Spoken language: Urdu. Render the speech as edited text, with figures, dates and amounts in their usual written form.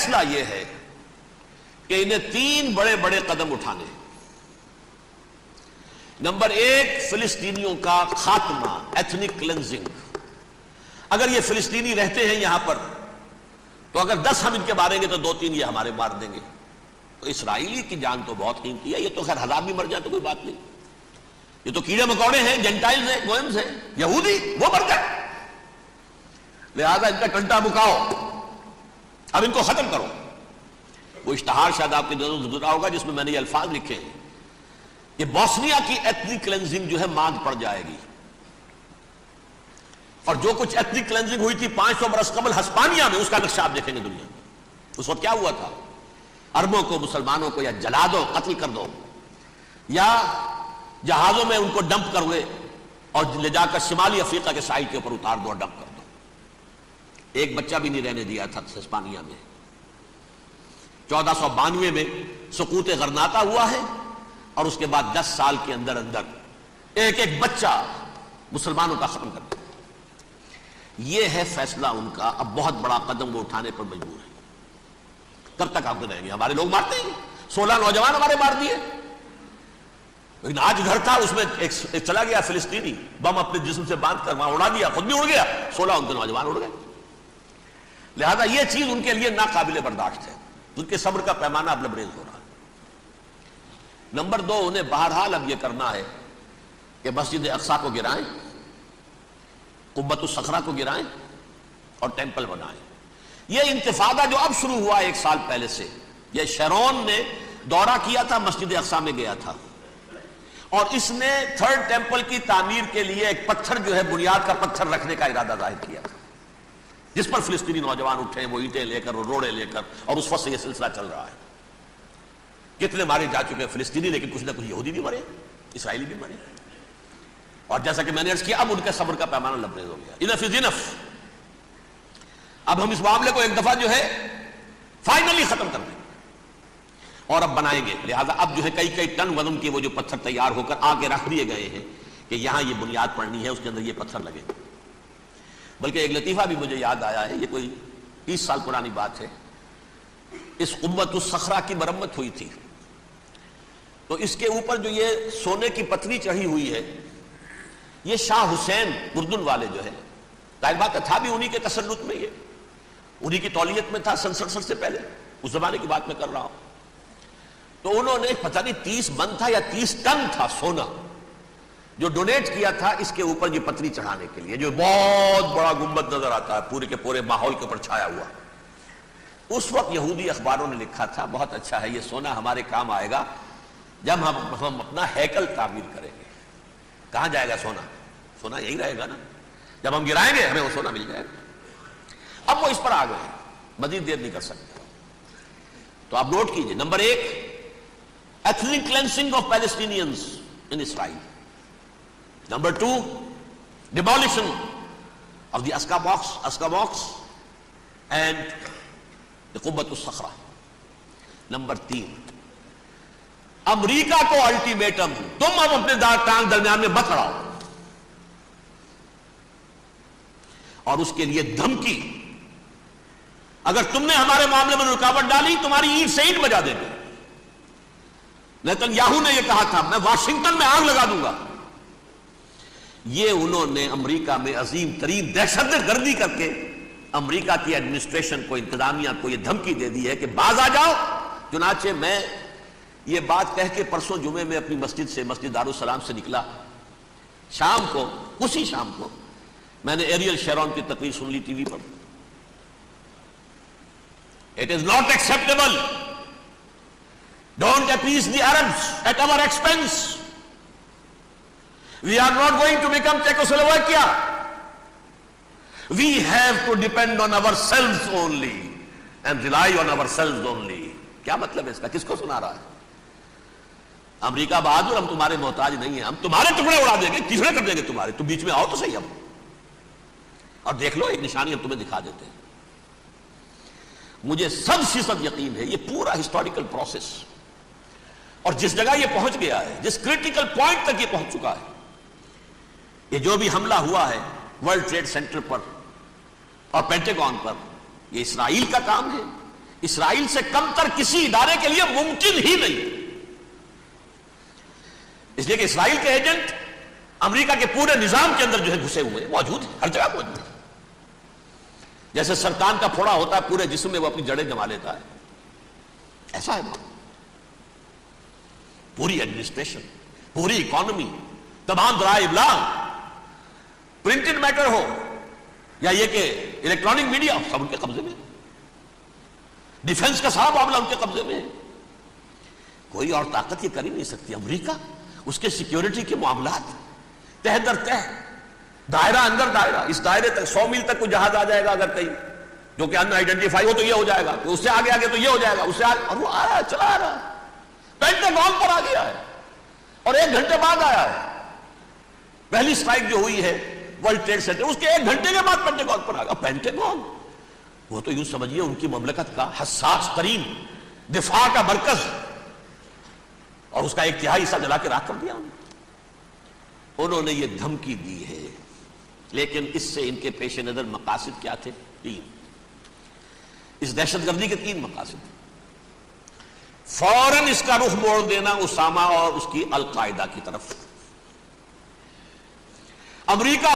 فیصلہ یہ ہے کہ انہیں 3 بڑے بڑے قدم اٹھانے ہیں۔ نمبر 1، فلسطینیوں کا خاتمہ، ایتھنک کلینزنگ۔ اگر یہ فلسطینی رہتے ہیں یہاں پر تو اگر 10 ہم ان کے ماریں گے تو 2-3 یہ ہمارے مار دیں گے۔ تو اسرائیلی کی جان تو بہت قیمتی ہے، یہ تو خیر 1000 بھی مر جائے تو کوئی بات نہیں، یہ تو کیڑے مکوڑے ہیں، جنٹائلز ہیں، گوئمز ہیں، یہودی، وہ مر جائے، لہذا ان کا ٹنٹا بکاؤ، اب ان کو ختم کرو۔ وہ اشتہار شاید آپ کے نظروں سے گزرا ہوگا جس میں میں نے یہ الفاظ لکھے ہیں کہ بوسنیا کی ایتھنک کلینزنگ جو ہے ماند پڑ جائے گی، اور جو کچھ ایتھنک کلینزنگ ہوئی تھی 500 برس قبل ہسپانیہ میں، اس کا نقشہ آپ دیکھیں گے دنیا میں۔ اس وقت کیا ہوا تھا؟ عربوں کو، مسلمانوں کو یا جلا دو، قتل کر دو، یا جہازوں میں ان کو ڈمپ کر ہوئے اور لے جا کر شمالی افریقہ کے ساحل کے اوپر اتار دو اور ڈمپ کر دو۔ ایک بچہ بھی نہیں رہنے دیا تھا ہسپانیہ میں۔ 1492 میں سقوط غرناطہ ہوا ہے، اور اس کے بعد 10 سال کے اندر اندر ایک ایک بچہ مسلمانوں کا ختم کر دیا۔ یہ ہے فیصلہ ان کا۔ اب بہت بڑا قدم وہ اٹھانے پر مجبور ہے۔ کب تک آپ رہیں گے؟ ہمارے لوگ مارتے ہیں، 16 نوجوان ہمارے مار دیے، لیکن آج گھر تھا اس میں ایک چلا گیا فلسطینی، بم اپنے جسم سے باندھ کر وہاں اڑا دیا، خود بھی اڑ گیا، 16 ان کے نوجوان اڑ گئے۔ لہذا یہ چیز ان کے لیے ناقابل برداشت ہے، ان کے صبر کا پیمانہ اب لبریز ہو رہا ہے۔ نمبر 2، انہیں بہرحال اب یہ کرنا ہے کہ مسجد اقصی کو گرائیں، قبۃ الصخرہ کو گرائیں اور ٹیمپل بنائیں۔ یہ انتفاضہ جو اب شروع ہوا 1 سال پہلے سے، یہ شیرون نے دورہ کیا تھا، مسجد اقصی میں گیا تھا، اور اس نے 3rd ٹیمپل کی تعمیر کے لیے ایک پتھر جو ہے بنیاد کا پتھر رکھنے کا ارادہ ظاہر کیا تھا، جس پر فلسطینی نوجوان اٹھے، وہ اینٹیں لے کر، وہ روڑے لے کر، اور اس وقت سے یہ سلسلہ چل رہا ہے۔ کتنے مارے جا چکے فلسطینی، لیکن کچھ نہ کچھ یہودی بھی مرے، اسرائیلی بھی مرے، اور جیسا کہ میں نے عرض کیا اب ان کے صبر کا پیمانہ لبریز ہو گیا۔ انف از انف، اب ہم اس معاملے کو ایک دفعہ جو ہے فائنلی ختم کر دیں اور اب بنائیں گے۔ لہذا اب جو ہے کئی ٹن وزن کے وہ جو پتھر تیار ہو کر آگے رکھ دیے گئے ہیں کہ یہاں یہ بنیاد پڑنی ہے، اس کے اندر یہ پتھر لگے۔ بلکہ ایک لطیفہ بھی مجھے یاد آیا ہے، یہ کوئی 30 سال پرانی بات ہے۔ اس قبۃ الصخرہ کی مرمت ہوئی تھی، تو اس کے اوپر جو یہ سونے کی پتری چڑھی ہوئی ہے، یہ شاہ حسین اردن والے جو ہے، ظاہر بات تھا بھی انہی کے تسلط میں، یہ انہی کی تولیت میں تھا، سن 67 سے پہلے، اس زمانے کی بات میں کر رہا ہوں۔ تو انہوں نے پتہ نہیں 30 من تھا یا 30 ٹن تھا سونا جو ڈونیٹ کیا تھا اس کے اوپر یہ پتری چڑھانے کے لیے، جو بہت بڑا گنبد نظر آتا ہے پورے کے پورے ماحول کے اوپر چھایا ہوا۔ اس وقت یہودی اخباروں نے لکھا تھا بہت اچھا ہے، یہ سونا ہمارے کام آئے گا جب ہم اپنا ہیکل تعمیر کریں گے۔ کہاں جائے گا سونا؟ سونا یہی رہے گا نا، جب ہم گرائیں گے ہمیں وہ سونا مل جائے گا۔ اب وہ اس پر آ گئے، مزید دیر نہیں کر سکتے۔ تو آپ نوٹ کیجئے، number 1، ethnic cleansing of Palestinians in Israel. Number 2, demolition of the Aqsa Mosque and the Qubbat al-Sakhra. Number 3, امریکہ کو الٹیمیٹم، تم اب اپنے ٹانگ درمیان میں مت اڑاؤ، اور اس کے لیے دھمکی، اگر تم نے ہمارے معاملے میں رکاوٹ ڈالی تمہاری اینٹ سے اینٹ بجا دیں گے۔ نیتن یاہو نے یہ کہا تھا میں واشنگٹن میں آگ لگا دوں گا۔ یہ انہوں نے امریکہ میں عظیم ترین دہشت گردی کر کے امریکہ کی ایڈمنسٹریشن کو، انتظامیہ کو یہ دھمکی دے دی ہے کہ باز آ جاؤ۔ چنانچہ میں یہ بات کہہ کے پرسوں جمعے میں اپنی مسجد سے، مسجد دارالسلام سے نکلا، شام کو، اسی شام کو میں نے ایریل شیرون کی تقریر سن لی T V per. It is not acceptable. Don't appease the Arabs at our expense. We are not going to become Czechoslovakia. We have to depend on ourselves only and rely on ourselves only. کیا مطلب ہے اس کا؟ کس کو سنا رہا ہے؟ امریکہ بہادر، ہم تمہارے محتاج نہیں ہیں، ہم تمہارے ٹکڑے اڑا دیں گے، کیسے کر دیں گے تمہارے، تم بیچ میں آؤ تو صحیح ہم، اور دیکھ لو ایک نشانی ہم تمہیں دکھا دیتے ہیں۔ مجھے 100% یقین ہے یہ پورا ہسٹوریکل پروسیس، اور جس جگہ یہ پہنچ گیا ہے، جس کریٹیکل پوائنٹ تک یہ پہنچ چکا ہے، یہ جو بھی حملہ ہوا ہے ورلڈ ٹریڈ سینٹر پر اور پینٹاگون پر، یہ اسرائیل کا کام ہے اسرائیل سے کم تر کسی ادارے کے لیے ممکن ہی نہیں، اس لیے کہ اسرائیل کے ایجنٹ امریکہ کے پورے نظام کے اندر جو ہے گھسے ہوئے موجود ہیں، ہر جگہ موجود ہیں۔ جیسے سرطان کا پھوڑا ہوتا ہے پورے جسم میں وہ اپنی جڑیں جما لیتا ہے، ایسا ہے وہ۔ پوری ایڈمنسٹریشن، پوری اکانومی، تمام ذرائع ابلاغ، پرنٹڈ میٹر ہو یا یہ کہ الیکٹرانک میڈیا، سب ان کے قبضے میں، ڈیفنس کا سارا معاملہ ان کے قبضے میں ہے۔ کوئی اور طاقت یہ کر ہی نہیں سکتی۔ امریکہ، اس کے سیکیورٹی کے معاملات تہ در تہ، دائرہ اندر دائرہ، اس دائرے تک 100 میل تک کوئی جہاز آ جائے گا اگر کہیں جو کہ ان آئیڈینٹیفائی ہو تو یہ ہو جائے گا، اس سے آگے آگے تو یہ ہو جائے گا، اس سے آگے، اور وہ آ رہا ہے، چلا آ رہا ہے، پینٹاگون پر آ گیا ہے اور 1 گھنٹے بعد آیا ہے۔ پہلی سٹرائک جو ہوئی ہے ورلڈ ٹریڈ سینٹر، اس کے 1 گھنٹے کے بعد پینٹاگون پر آ گیا۔ پینٹاگون وہ تو یوں سمجھیے ان کی مملکت کا حساس ترین دفاع کا مرکز، اور اس کا 1/3 حصہ جلا کے راکھ کر دیا انہوں نے یہ دھمکی دی ہے۔ لیکن اس سے ان کے پیش نظر مقاصد کیا تھے؟ 3۔ اس دہشت گردی کے 3 مقاصد۔ فوراً اس کا رخ موڑ دینا اسامہ اور اس کی القاعدہ کی طرف۔ امریکہ